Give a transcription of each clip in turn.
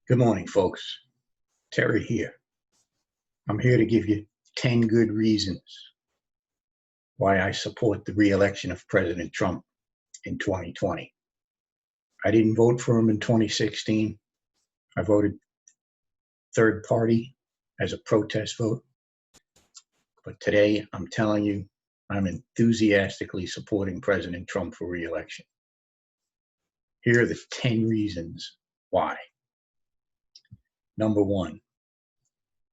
Good morning, folks. Terry here. I'm here to give you 10 good reasons why I support the re-election of President Trump in 2020. I didn't vote for him in 2016. I voted third party as a protest vote. But today, I'm telling you, I'm enthusiastically supporting President Trump for re-election. Here are the 10 reasons why. Number one,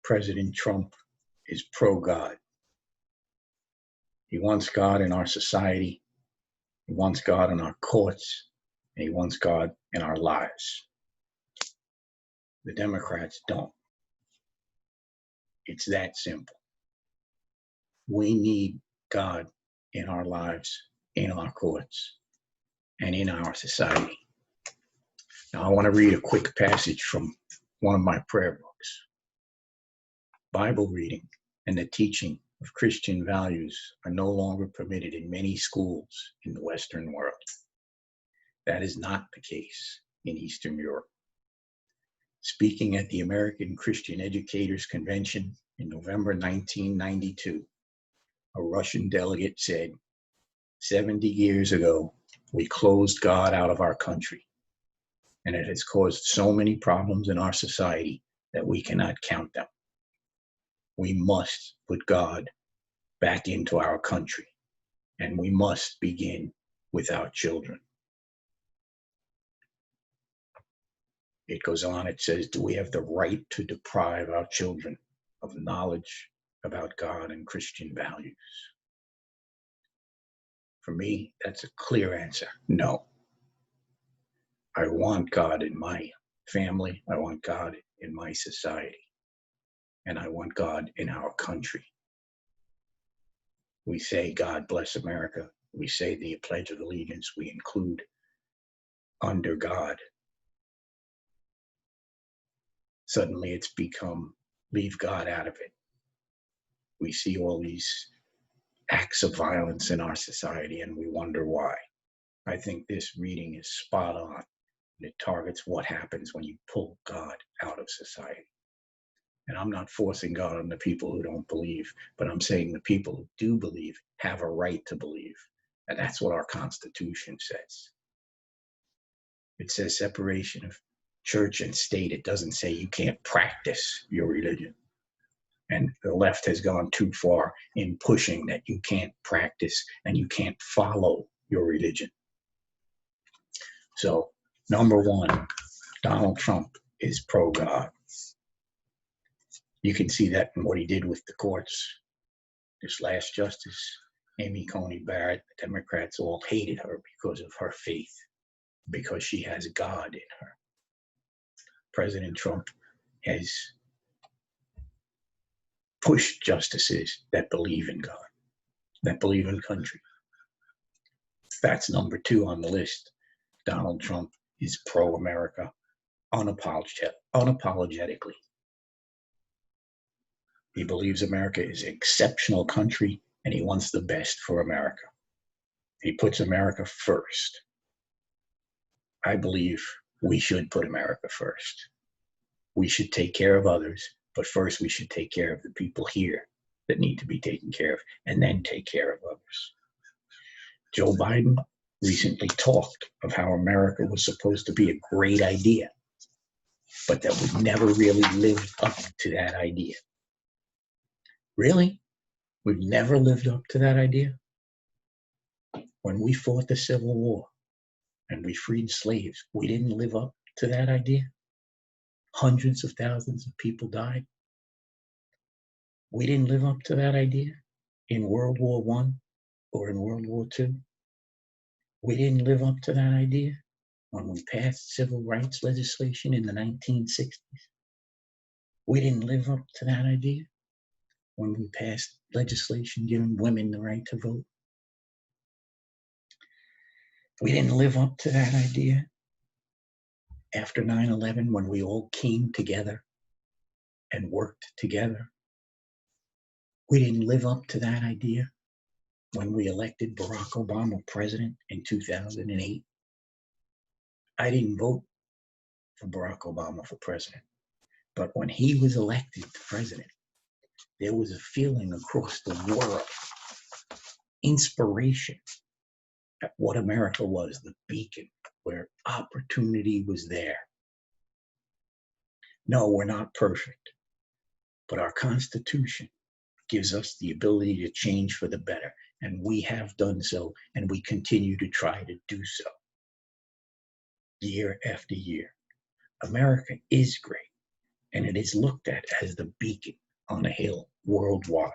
President Trump is pro-God. He wants God in our society. He wants God in our courts. And he wants God in our lives. The Democrats don't. It's that simple. We need God in our lives, in our courts, and in our society. Now, I want to read a quick passage from one of my prayer books. Bible reading and the teaching of Christian values are no longer permitted in many schools in the Western world. That is not the case in Eastern Europe. Speaking at the American Christian Educators Convention in November 1992, a Russian delegate said, 70 years ago, we closed God out of our country, and it has caused so many problems in our society that we cannot count them. We must put God back into our country, and we must begin with our children. It goes on, it says, do we have the right to deprive our children of knowledge about God and Christian values? For me, that's a clear answer. No. I want God in my family. I want God in my society. And I want God in our country. We say, God bless America. We say the Pledge of Allegiance. We include under God. Suddenly it's become leave God out of it. We see all these acts of violence in our society and we wonder why. I think this reading is spot on. And it targets what happens when you pull God out of society. And I'm not forcing God on the people who don't believe, but I'm saying the people who do believe have a right to believe. And that's what our Constitution says. It says separation of church and state. It doesn't say you can't practice your religion. And the left has gone too far in pushing that you can't practice and you can't follow your religion. So, number one, Donald Trump is pro-God. You can see that in what he did with the courts. This last justice, Amy Coney Barrett, the Democrats all hated her because of her faith, because she has God in her. President Trump has pushed justices that believe in God, that believe in country. That's number two on the list. Donald Trump is pro-America unapologetically. He believes America is an exceptional country and he wants the best for America. He puts America first. I believe we should put America first. We should take care of others, but first we should take care of the people here that need to be taken care of and then take care of others. Joe Biden recently talked of how America was supposed to be a great idea, but that we never really lived up to that idea. Really? We've never lived up to that idea? When we fought the Civil War and we freed slaves, we didn't live up to that idea? Hundreds of thousands of people died. We didn't live up to that idea in World War I or in World War II. We didn't live up to that idea when we passed civil rights legislation in the 1960s. We didn't live up to that idea when we passed legislation giving women the right to vote. We didn't live up to that idea after 9/11 when we all came together and worked together. We didn't live up to that idea when we elected Barack Obama president in 2008. I didn't vote for Barack Obama for president. But when he was elected president, there was a feeling across the world, inspiration at what America was, the beacon, where opportunity was there. No, we're not perfect, but our Constitution gives us the ability to change for the better. And we have done so, and we continue to try to do so year after year. America is great, and it is looked at as the beacon on a hill worldwide.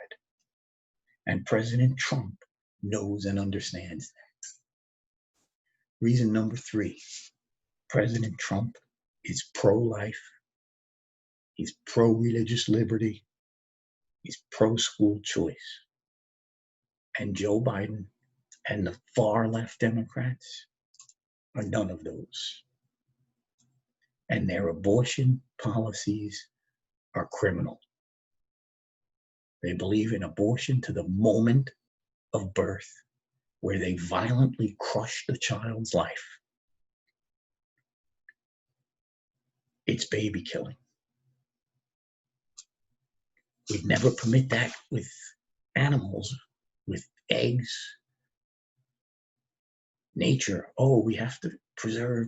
And President Trump knows and understands that. Reason number 3, President Trump is pro-life, he's pro-religious liberty, he's pro-school choice. And Joe Biden and the far left Democrats are none of those. And their abortion policies are criminal. They believe in abortion to the moment of birth, where they violently crush the child's life. It's baby killing. We'd never permit that with animals, with eggs. Nature, oh, we have to preserve,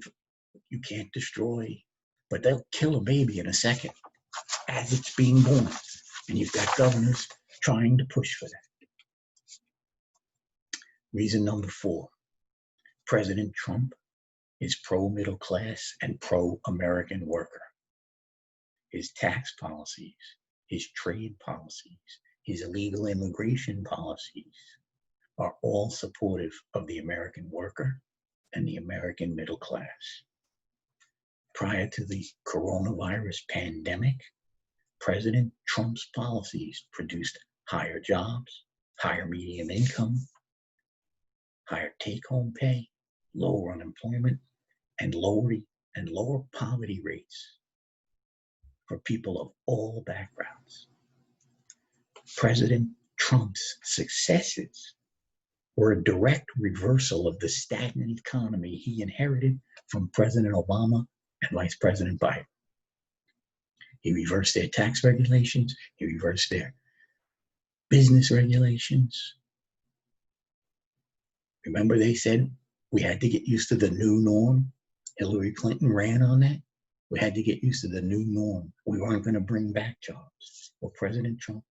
you can't destroy. But they'll kill a baby in a second as it's being born. And you've got governors trying to push for that. Reason number 4, President Trump is pro-middle class and pro-American worker. His tax policies, his trade policies, his illegal immigration policies are all supportive of the American worker and the American middle class. Prior to the coronavirus pandemic, President Trump's policies produced higher jobs, higher median income, higher take-home pay, lower unemployment, and lower poverty rates for people of all backgrounds. President Trump's successes were a direct reversal of the stagnant economy he inherited from President Obama and Vice President Biden. He reversed their tax regulations. He reversed their business regulations. Remember, they said we had to get used to the new norm. Hillary Clinton ran on that. We had to get used to the new norm. We weren't going to bring back jobs. Well, President Trump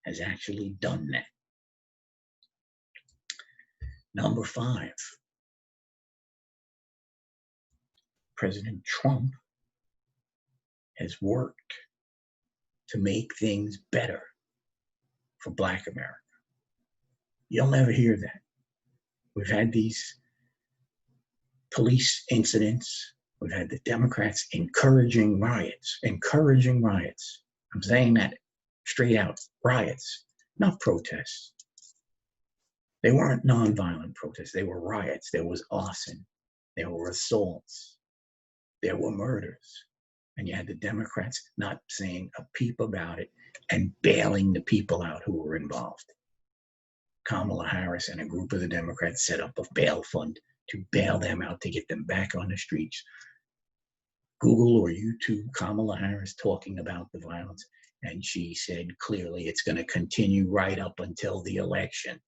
has actually done that. Number 5, President Trump has worked to make things better for Black America. You'll never hear that. We've had these police incidents. We've had the Democrats encouraging riots. I'm saying that straight out, riots, not protests. They weren't nonviolent protests. They were riots. There was arson. There were assaults. There were murders. And you had the Democrats not saying a peep about it and bailing the people out who were involved. Kamala Harris and a group of the Democrats set up a bail fund to bail them out, to get them back on the streets. Google or YouTube Kamala Harris talking about the violence, and she said clearly it's going to continue right up until the election.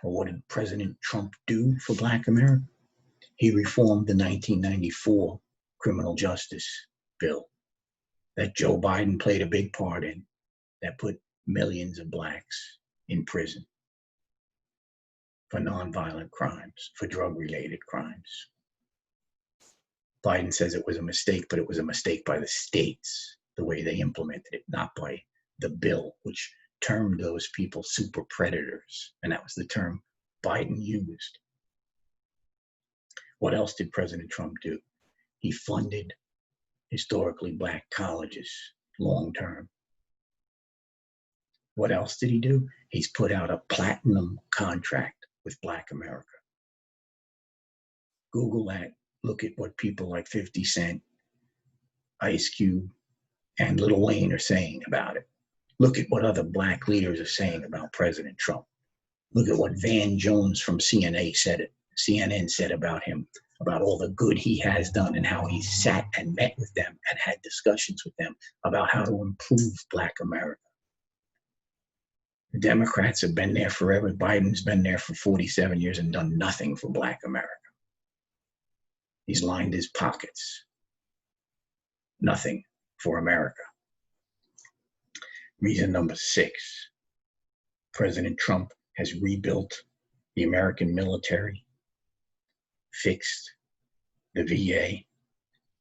Well, what did President Trump do for Black America? He reformed the 1994 criminal justice bill that Joe Biden played a big part in, that put millions of Blacks in prison for nonviolent crimes, for drug-related crimes. Biden says it was a mistake, but it was a mistake by the states, the way they implemented it, not by the bill, which termed those people super predators. And that was the term Biden used. What else did President Trump do? He funded historically Black colleges long term. What else did he do? He's put out a platinum contract with Black America. Google that. Look at what people like 50 Cent, Ice Cube, and Lil Wayne are saying about it. Look at what other Black leaders are saying about President Trump. Look at what Van Jones from CNN said about him about all the good he has done and how he sat and met with them and had discussions with them about how to improve Black America. The Democrats have been there forever. Biden's been there for 47 years and done nothing for Black America. He's lined his pockets. Nothing for America. Reason number 6, President Trump has rebuilt the American military, fixed the VA,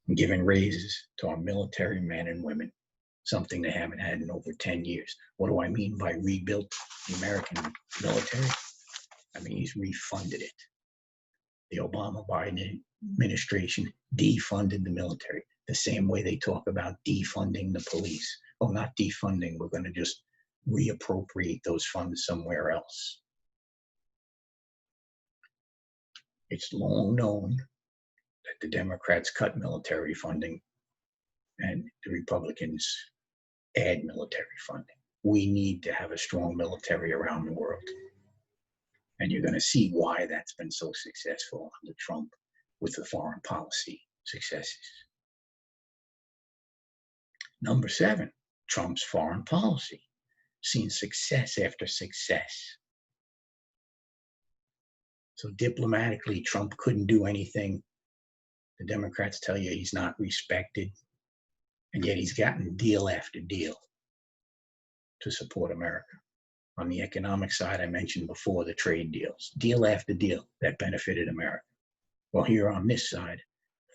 and given raises to our military men and women, something they haven't had in over 10 years. What do I mean by rebuilt the American military? I mean, he's refunded it. The Obama-Biden administration defunded the military the same way they talk about defunding the police. Well, not defunding, we're going to just reappropriate those funds somewhere else. It's long known that the Democrats cut military funding and the Republicans add military funding. We need to have a strong military around the world. And you're going to see why that's been so successful under Trump with the foreign policy successes. Number 7, Trump's foreign policy, seen success after success. So diplomatically, Trump couldn't do anything. The Democrats tell you he's not respected, and yet he's gotten deal after deal to support America. On the economic side, I mentioned before the trade deals, deal after deal that benefited America. Well, here on this side,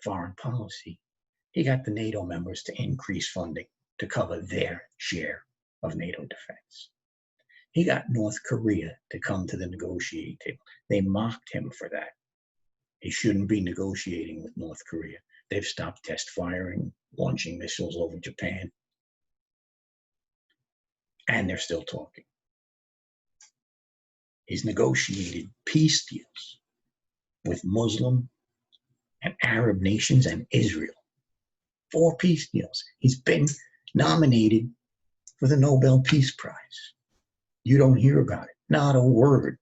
foreign policy, he got the NATO members to increase funding to cover their share of NATO defense. He got North Korea to come to the negotiating table. They mocked him for that. He shouldn't be negotiating with North Korea. They've stopped test firing, launching missiles over Japan, and they're still talking. He's negotiated peace deals with Muslim and Arab nations and Israel. 4 peace deals. He's been nominated for the Nobel Peace Prize. You don't hear about it. Not a word.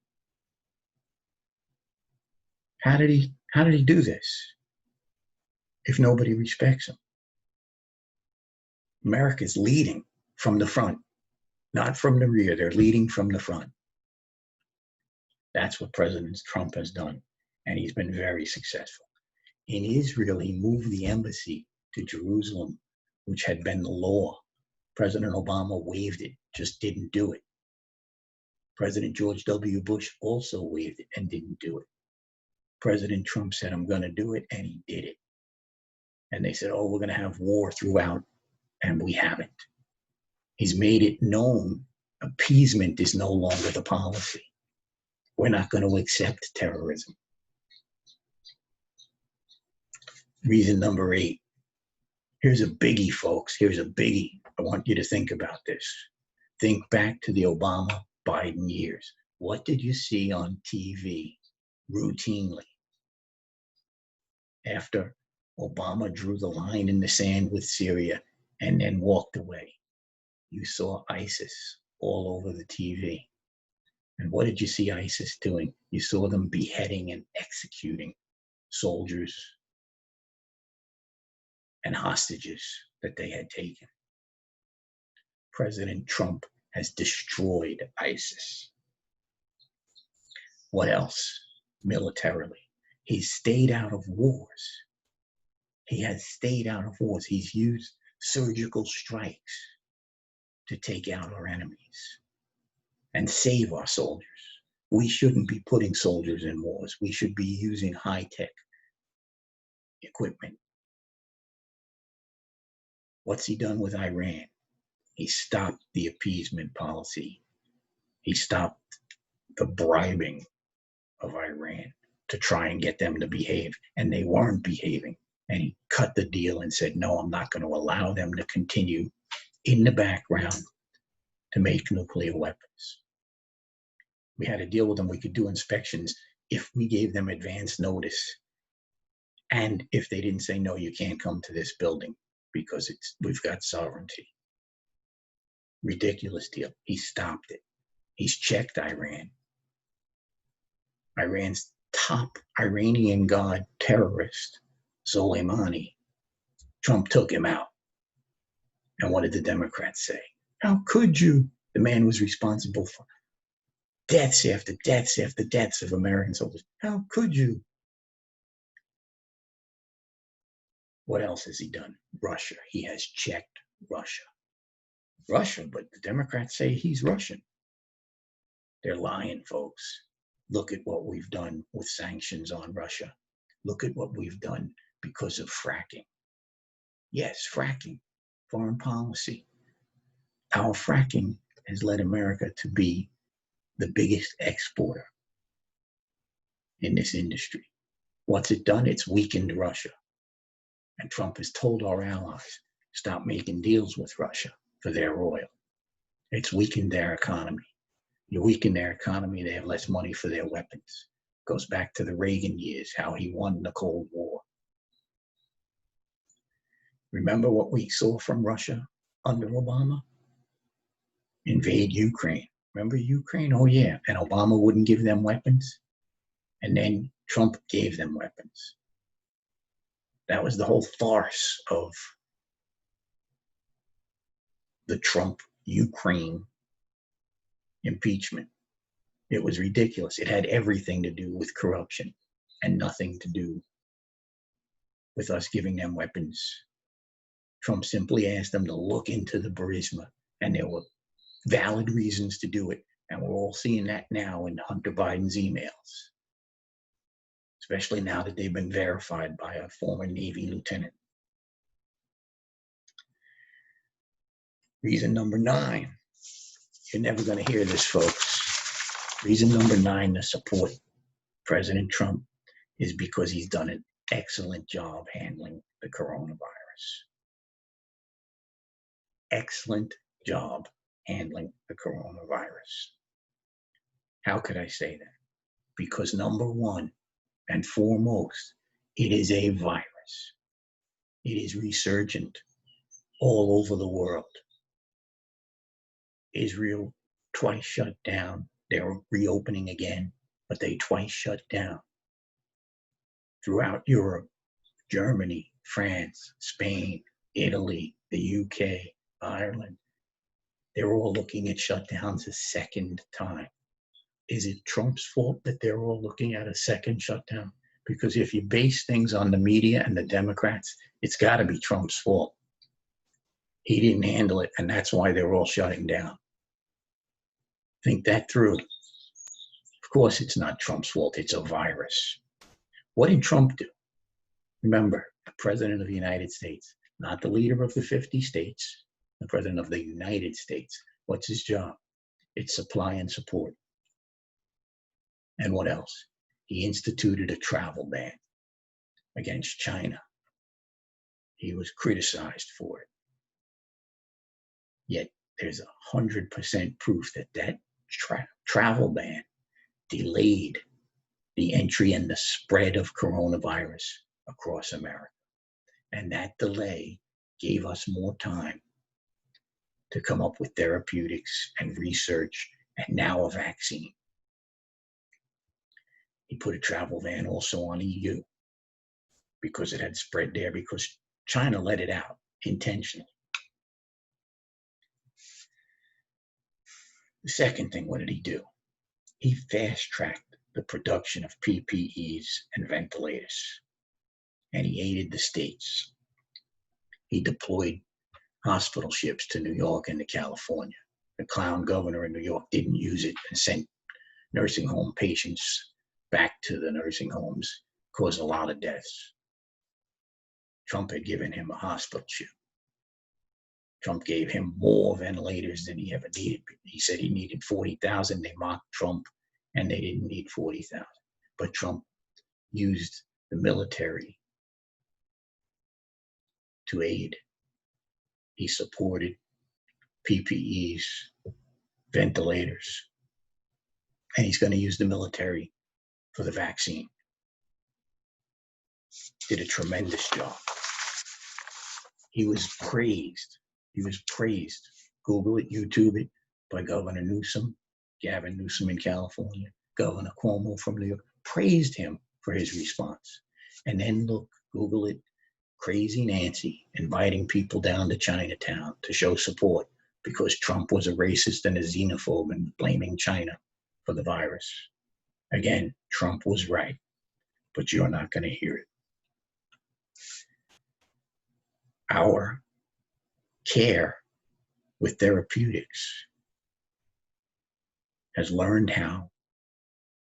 How did he do this if nobody respects him? America's leading from the front, not from the rear. They're leading from the front. That's what President Trump has done, and he's been very successful. In Israel, he moved the embassy to Jerusalem, which had been the law. President Obama waived it, just didn't do it. President George W. Bush also waived it and didn't do it. President Trump said, I'm going to do it, and he did it. And they said, oh, we're going to have war throughout, and we haven't. He's made it known appeasement is no longer the policy. We're not going to accept terrorism. Reason number 8. Here's a biggie, folks. Here's a biggie. I want you to think about this. Think back to the Obama-Biden years. What did you see on TV routinely after Obama drew the line in the sand with Syria and then walked away? You saw ISIS all over the TV. And what did you see ISIS doing? You saw them beheading and executing soldiers and hostages that they had taken. President Trump has destroyed ISIS. What else? Militarily, he's stayed out of wars. He has stayed out of wars. He's used surgical strikes to take out our enemies and save our soldiers. We shouldn't be putting soldiers in wars. We should be using high-tech equipment. What's he done with Iran? He stopped the appeasement policy. He stopped the bribing of Iran to try and get them to behave, and they weren't behaving. And he cut the deal and said, no, I'm not going to allow them to continue in the background to make nuclear weapons. We had a deal with them. We could do inspections if we gave them advance notice. And if they didn't say, no, you can't come to this building because we've got sovereignty. Ridiculous deal. He stopped it. He's checked Iran. Iran's top Iranian god terrorist, Soleimani. Trump took him out. And what did the Democrats say? How could you? The man was responsible for deaths after deaths after deaths of American soldiers. How could you? What else has he done? Russia. He has checked Russia. Russia, but the Democrats say he's Russian. They're lying, folks. Look at what we've done with sanctions on Russia. Look at what we've done because of fracking. Yes, fracking, foreign policy. Our fracking has led America to be the biggest exporter in this industry. What's it done? It's weakened Russia. And Trump has told our allies, stop making deals with Russia for their oil. It's weakened their economy. You weaken their economy, they have less money for their weapons. Goes back to the Reagan years, how he won the Cold War. Remember what we saw from Russia under Obama? Invade Ukraine. Remember Ukraine? Oh yeah, and Obama wouldn't give them weapons. And then Trump gave them weapons. That was the whole farce of the Trump-Ukraine impeachment. It was ridiculous. It had everything to do with corruption and nothing to do with us giving them weapons. Trump simply asked them to look into the Burisma, and there were valid reasons to do it. And we're all seeing that now in Hunter Biden's emails, especially now that they've been verified by a former Navy lieutenant. Reason number 9. You're never going to hear this, folks. Reason number 9 to support President Trump is because he's done an excellent job handling the coronavirus. Excellent job handling the coronavirus. How could I say that? Because number 1 and foremost, it is a virus. It is resurgent all over the world. Israel twice shut down. They're reopening again, but they twice shut down. Throughout Europe, Germany, France, Spain, Italy, the UK, Ireland, they're all looking at shutdowns a second time. Is it Trump's fault that they're all looking at a second shutdown? Because if you base things on the media and the Democrats, it's got to be Trump's fault. He didn't handle it, and that's why they're all shutting down. Think that through. Of course, it's not Trump's fault. It's a virus. What did Trump do? Remember, the President of the United States, not the leader of the 50 states, the President of the United States. What's his job? It's supply and support. And what else? He instituted a travel ban against China. He was criticized for it. Yet there's 100% proof that that travel ban delayed the entry and the spread of coronavirus across America. And that delay gave us more time to come up with therapeutics and research and now a vaccine. He put a travel ban also on EU because it had spread there because China let it out intentionally. The second thing, what did he do? He fast-tracked the production of PPEs and ventilators, and he aided the states. He deployed hospital ships to New York and to California. The clown governor in New York didn't use it and sent nursing home patients back to the nursing homes, caused a lot of deaths. Trump had given him a hospital ship. Trump gave him more ventilators than he ever needed. He said he needed 40,000. They mocked Trump, and they didn't need 40,000. But Trump used the military to aid. He supported PPEs, ventilators, and he's going to use the military for the vaccine. Did a tremendous job. He was praised. Google it, YouTube it, by Governor Newsom, Gavin Newsom in California, Governor Cuomo from New York. praised him for his response. And then look, Google it, Crazy Nancy inviting people down to Chinatown to show support because Trump was a racist and a xenophobe and blaming China for the virus. Again, Trump was right, but you're not going to hear it. Our care with therapeutics has learned how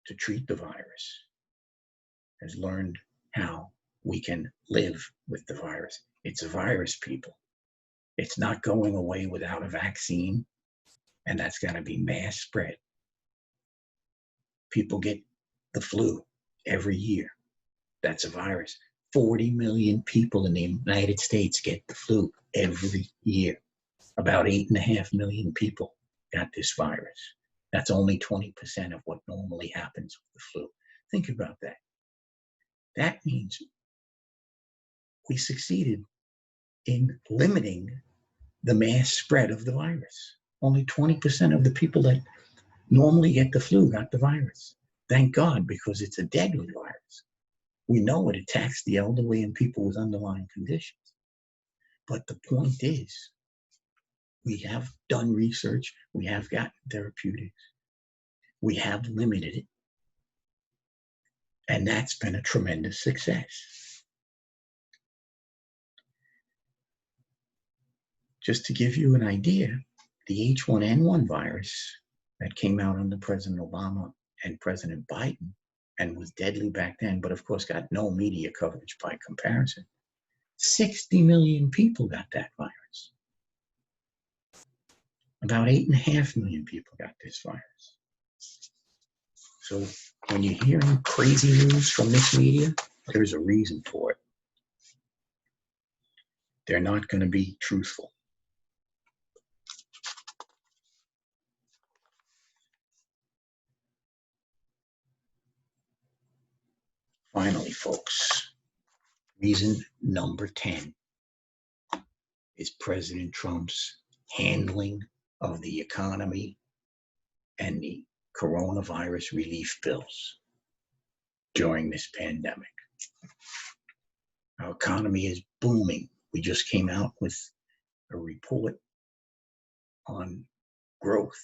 to treat the virus, has learned how we can live with the virus. It's a virus, people. It's not going away without a vaccine, and that's going to be mass spread. People get the flu every year. That's a virus. 40 million people in the United States get the flu every year. About 8.5 million people got this virus. That's only 20% of what normally happens with the flu. Think about that. That means we succeeded in limiting the mass spread of the virus. Only 20% of the people that normally get the flu got the virus. Thank God, because it's a deadly virus. We know it attacks the elderly and people with underlying conditions. But the point is, we have done research, we have gotten therapeutics, we have limited it, and that's been a tremendous success. Just to give you an idea, the H1N1 virus that came out under President Obama and President Biden and was deadly back then, but of course got no media coverage by comparison. 60 million people got that virus. About 8.5 million people got this virus. So when you're hearing crazy news from this media, there's a reason for it. They're not going to be truthful. Finally, folks, reason number 10 is President Trump's handling of the economy and the coronavirus relief bills during this pandemic. Our economy is booming. We just came out with a report on growth.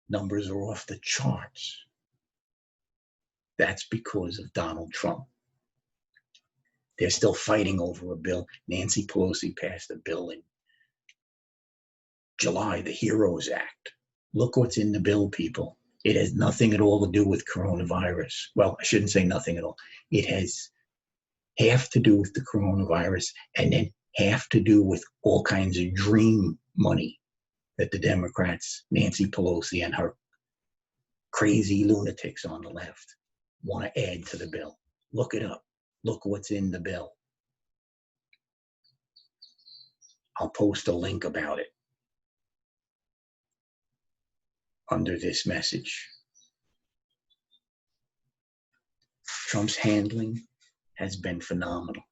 Numbers are off the charts. That's because of Donald Trump. They're still fighting over a bill. Nancy Pelosi passed a bill in July, the HEROES Act. Look what's in the bill, people. It has nothing at all to do with coronavirus. Well, I shouldn't say nothing at all. It has half to do with the coronavirus and then half to do with all kinds of dream money that the Democrats, Nancy Pelosi and her crazy lunatics on the left, want to add to the bill. Look it up. Look what's in the bill. I'll post a link about it under this message. Trump's handling has been phenomenal.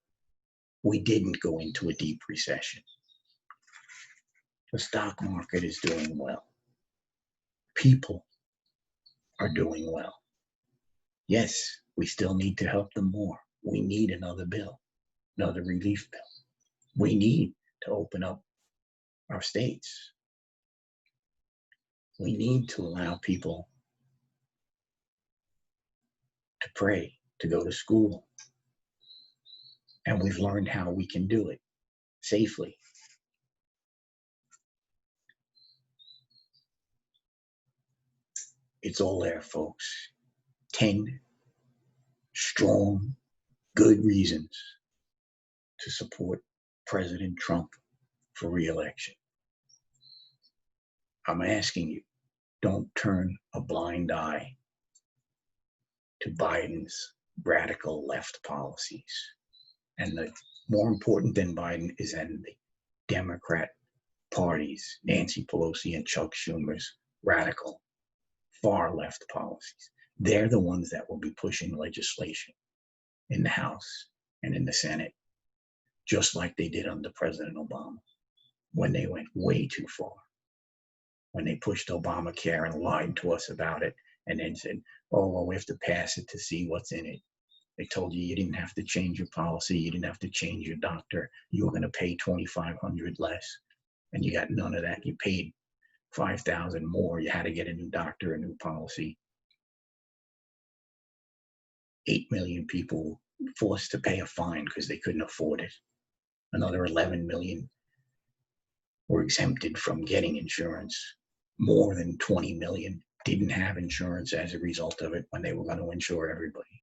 We didn't go into a deep recession. The stock market is doing well. People are doing well. Yes, we still need to help them more. We need another bill, another relief bill. We need to open up our states. We need to allow people to pray, to go to school. And we've learned how we can do it safely. It's all there, folks. 10 strong, good reasons to support President Trump for re-election. I'm asking you, don't turn a blind eye to Biden's radical left policies. And the more important than Biden is in the Democrat parties, Nancy Pelosi and Chuck Schumer's radical far left policies. They're the ones that will be pushing legislation in the House and in the Senate, just like they did under President Obama, when they went way too far, when they pushed Obamacare and lied to us about it and then said, oh, well, we have to pass it to see what's in it. They told you didn't have to change your policy. You didn't have to change your doctor. You were going to pay $2,500 less. And you got none of that. You paid $5,000 more. You had to get a new doctor, a new policy. 8 million people forced to pay a fine because they couldn't afford it. Another 11 million were exempted from getting insurance. More than 20 million didn't have insurance as a result of it when they were going to insure everybody.